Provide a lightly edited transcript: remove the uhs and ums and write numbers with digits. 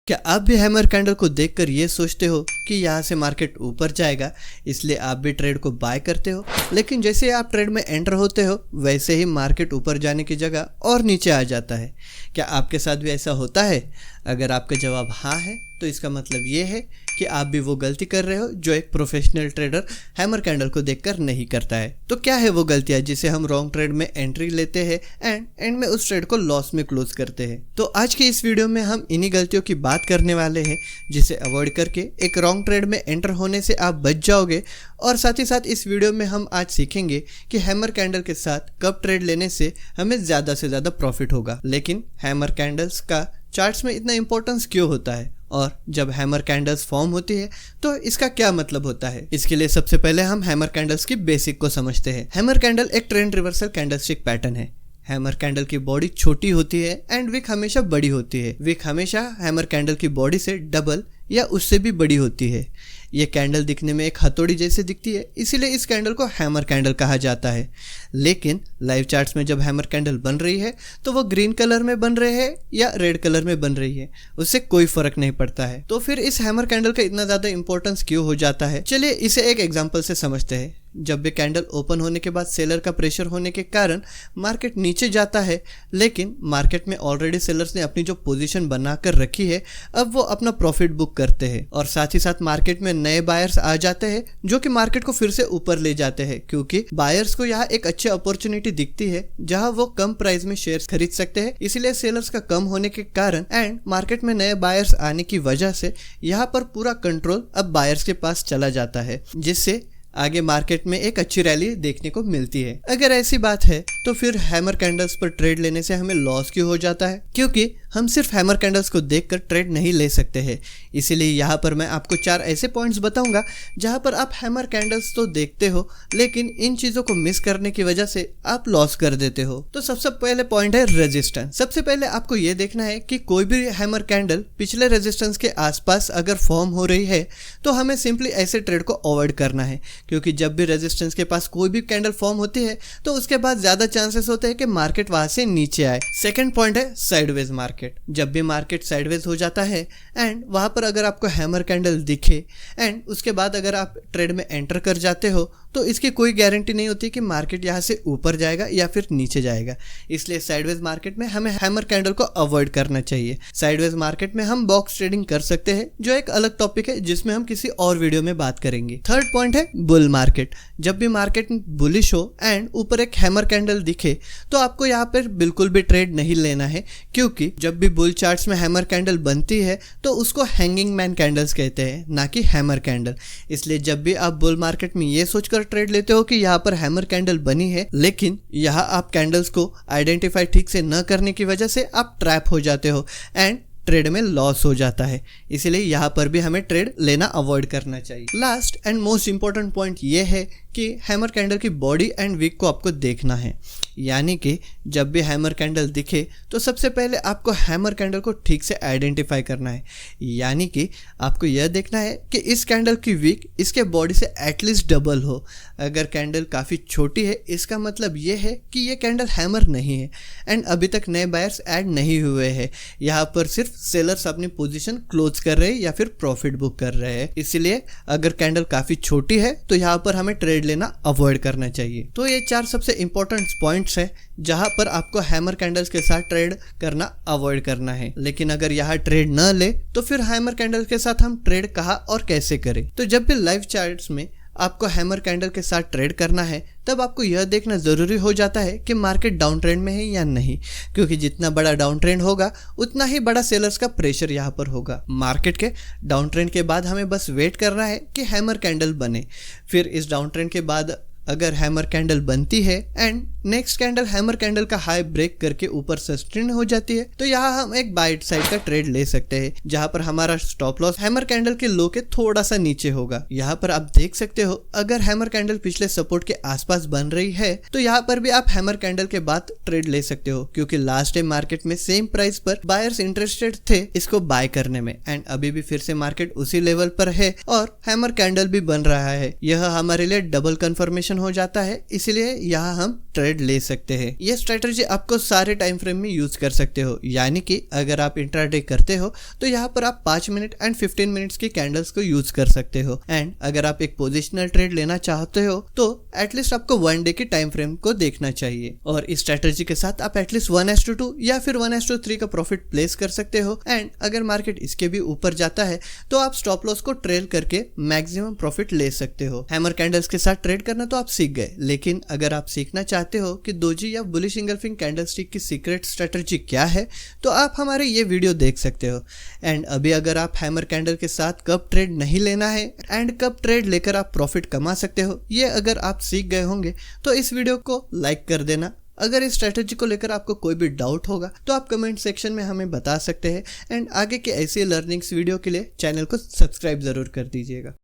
क्या आप भी हैमर कैंडल को देखकर ये सोचते हो कि यहाँ से मार्केट ऊपर जाएगा, इसलिए आप भी ट्रेड को बाय करते हो, लेकिन जैसे आप ट्रेड में एंटर होते हो वैसे ही मार्केट ऊपर जाने की जगह और नीचे आ जाता है। क्या आपके साथ भी ऐसा होता है? अगर आपका जवाब हाँ है तो इसका मतलब ये है कि आप भी वो गलती कर रहे हो जो एक प्रोफेशनल ट्रेडर हैमर कैंडल को देखकर नहीं करता है। तो क्या है वो गलतियां जिसे हम रॉन्ग ट्रेड में एंट्री लेते हैं एंड एंड में उस ट्रेड को लॉस में क्लोज करते हैं? तो आज के इस वीडियो में हम इन्हीं गलतियों की बात करने वाले हैं जिसे अवॉइड करके एक रॉन्ग ट्रेड में एंटर होने से आप बच जाओगे। और साथ ही साथ इस वीडियो में हम आज सीखेंगे कि हैमर कैंडल के साथ कब ट्रेड लेने से हमें ज़्यादा से ज़्यादा प्रॉफिट होगा। लेकिन हैमर कैंडल्स का चार्ट्स में इतना इंपॉर्टेंस क्यों होता है, और जब हैमर कैंडल्स फॉर्म होती है तो इसका क्या मतलब होता है? इसके लिए सबसे पहले हम हैमर कैंडल्स की बेसिक को समझते हैं। हैमर कैंडल एक ट्रेंड रिवर्सल कैंडलस्टिक पैटर्न है। हैमर कैंडल की बॉडी छोटी होती है एंड विक हमेशा बड़ी होती है। विक हमेशा हैमर कैंडल की बॉडी से डबल या उससे भी बड़ी होती है। ये कैंडल दिखने में एक हथौड़ी जैसे दिखती है, इसीलिए इस कैंडल को हैमर कैंडल कहा जाता है। लेकिन लाइव चार्ट्स में जब हैमर कैंडल बन रही है तो वो ग्रीन कलर में बन रहे हैं या रेड कलर में बन रही है, उससे कोई फर्क नहीं पड़ता है। तो फिर इस हैमर कैंडल का इतना ज़्यादा इंपॉर्टेंस क्यों हो जाता है? चलिए इसे एक एग्जाम्पल से समझते हैं। जब भी कैंडल ओपन होने के बाद सेलर का प्रेशर होने के कारण मार्केट नीचे जाता है, लेकिन मार्केट में ऑलरेडी सेलर्स ने अपनी जो पोजीशन बनाकर रखी है अब वो अपना प्रॉफिट बुक करते हैं, और साथ ही साथ मार्केट में नए बायर्स आ जाते हैं जो कि मार्केट को फिर से ऊपर ले जाते हैं, क्योंकि बायर्स को यहाँ एक अच्छी अपॉर्चुनिटी दिखती है जहां वो कम प्राइस में शेयर्स खरीद सकते हैं। इसीलिए सेलर्स का कम होने के कारण एंड मार्केट में नए बायर्स आने की वजह से यहाँ पर पूरा कंट्रोल अब बायर्स के पास चला जाता है, जिससे आगे मार्केट में एक अच्छी रैली देखने को मिलती है। अगर ऐसी बात है तो फिर हैमर कैंडल्स पर ट्रेड लेने से हमें लॉस क्यों हो जाता है? क्योंकि हम सिर्फ हैमर कैंडल्स को देखकर ट्रेड नहीं ले सकते हैं। इसीलिए यहाँ पर मैं आपको 4 ऐसे पॉइंट्स बताऊंगा जहाँ पर आप हैमर कैंडल्स तो देखते हो लेकिन इन चीज़ों को मिस करने की वजह से आप लॉस कर देते हो। तो सबसे पहले पॉइंट है रेजिस्टेंस। सबसे पहले आपको ये देखना है कि कोई भी हैमर कैंडल पिछले रेजिस्टेंस के आसपास अगर फॉर्म हो रही है तो हमें सिंपली ऐसे ट्रेड को अवॉइड करना है, क्योंकि जब भी रेजिस्टेंस के पास कोई भी कैंडल फॉर्म होती है तो उसके बाद ज़्यादा चांसेस होते हैं कि मार्केट वहाँ से नीचे आए। सेकेंड पॉइंट है साइडवेज मार्केट। जब भी मार्केट साइडवेज हो जाता है एंड वहां पर अगर आपको हैमर कैंडल दिखे एंड उसके बाद अगर आप ट्रेड में एंटर कर जाते हो तो इसकी कोई गारंटी नहीं होती कि मार्केट यहाँ से ऊपर जाएगा या फिर नीचे जाएगा। इसलिए साइडवेज मार्केट में हमें हैमर कैंडल को अवॉइड करना चाहिए। साइडवेज मार्केट में हम बॉक्स ट्रेडिंग कर सकते हैं, जो एक अलग टॉपिक है जिसमें हम किसी और वीडियो में बात करेंगे। थर्ड पॉइंट है बुल मार्केट। जब भी मार्केट बुलिश हो एंड ऊपर एक हैमर कैंडल दिखे तो आपको यहाँ पर बिल्कुल भी ट्रेड नहीं लेना है, क्योंकि जब भी बुल चार्ट्स में हैमर कैंडल बनती है तो उसको हैंगिंग मैन कैंडल्स कहते हैं, ना कि हैमर कैंडल। इसलिए जब भी आप बुल मार्केट में ये सोचकर ट्रेड लेते हो कि यहाँ पर हैमर कैंडल बनी है, लेकिन यहाँ आप कैंडल्स को आइडेंटिफाई ठीक से न करने की वजह से आप ट्रैप हो जाते हो एंड ट्रेड में लॉस हो जाता है। इसीलिए यहाँ पर भी हमें ट्रेड लेना अवॉइड करना चाहिए। Last and most important point ये है कि हैमर कैंडल की बॉडी एंड विक को आपको देखना है। यानी कि जब भी हैमर कैंडल दिखे तो सबसे पहले आपको हैमर कैंडल को ठीक से आइडेंटिफाई करना है। यानी कि आपको यह देखना है कि इस कैंडल की विक इसके बॉडी से एटलीस्ट डबल हो। अगर कैंडल काफ़ी छोटी है इसका मतलब ये है कि ये कैंडल हैमर नहीं है एंड अभी तक नए बायर्स ऐड नहीं हुए हैं। यहाँ पर सिर्फ सेलर्स अपनी पोजीशन क्लोज कर रहे हैं या फिर प्रॉफिट बुक कर रहे हैं। इसलिए अगर कैंडल काफ़ी छोटी है तो यहाँ पर हमें ट्रेड लेना अवॉइड करना चाहिए। तो ये 4 सबसे इंपॉर्टेंट पॉइंट्स है जहां पर आपको हैमर कैंडल्स के साथ ट्रेड करना अवॉइड करना है। लेकिन अगर यहाँ ट्रेड न ले तो फिर हैमर कैंडल्स के साथ हम ट्रेड कहाँ और कैसे करें? तो जब भी लाइव चार्ट्स में आपको हैमर कैंडल के साथ ट्रेड करना है तब आपको यह देखना ज़रूरी हो जाता है कि मार्केट डाउन ट्रेंड में है या नहीं, क्योंकि जितना बड़ा डाउन ट्रेंड होगा उतना ही बड़ा सेलर्स का प्रेशर यहाँ पर होगा। मार्केट के डाउन ट्रेंड के बाद हमें बस वेट करना है कि हैमर कैंडल बने। फिर इस डाउन ट्रेंड के बाद अगर हैमर कैंडल बनती है and next candle hammer candle का हाई ब्रेक करके ऊपर सस्टेन हो जाती है तो यहाँ हम एक बाइट साइड का ट्रेड ले सकते हैं, जहाँ पर हमारा स्टॉप लॉस हैमर कैंडल के लो के थोड़ा सा नीचे होगा। यहाँ पर आप देख सकते हो अगर हैमर कैंडल पिछले सपोर्ट के आसपास बन रही है तो यहाँ पर भी आप हैमर कैंडल के बाद ट्रेड ले सकते हो, क्योंकि लास्ट टाइम मार्केट में सेम प्राइस पर बायर्स इंटरेस्टेड थे इसको बाय करने में एंड अभी भी फिर से मार्केट उसी लेवल पर है और हैमर कैंडल भी बन रहा है। यह हमारे लिए डबल कंफर्मेशन कंफ्यूजन हो जाता है, इसलिए यहाँ हम ट्रेड ले सकते हैं। ये स्ट्रेटजी आपको सारे टाइम फ्रेम में यूज कर सकते हो, यानी कि अगर आप इंट्राडे करते हो तो यहाँ पर आप 5 मिनट एंड 15 मिनट्स की कैंडल्स को यूज कर सकते हो। एंड अगर आप एक पोजिशनल ट्रेड लेना चाहते हो तो एटलीस्ट आपको 1 डे की टाइम फ्रेम को देखना चाहिए। और इस स्ट्रेटजी के साथ आप एटलीस्ट 1:2 या फिर 1:3 का प्रॉफिट प्लेस कर सकते हो। एंड अगर मार्केट इसके भी ऊपर जाता है तो आप स्टॉप लॉस को ट्रेल करके मैक्सिमम प्रॉफिट ले सकते हो। हैमर कैंडल्स के साथ ट्रेड करना तो आप सीख गए, लेकिन अगर आप सीखना चाहते हो कि डोजी या बुलिश इंगल्फिंग कैंडलस्टिक की सीक्रेट स्ट्रेटजी क्या है तो आप हमारे ये वीडियो देख सकते हो। एंड अभी अगर आप हैमर कैंडल के साथ कब ट्रेड नहीं लेना है एंड कब ट्रेड लेकर आप प्रॉफिट कमा सकते हो, ये अगर आप सीख गए होंगे तो इस वीडियो को लाइक कर देना। अगर इस स्ट्रेटजी को लेकर आपको कोई भी डाउट होगा तो आप कमेंट सेक्शन में हमें बता सकते हैं। एंड आगे के ऐसे लर्निंग्स वीडियो के लिए चैनल को सब्सक्राइब जरूर कर दीजिएगा।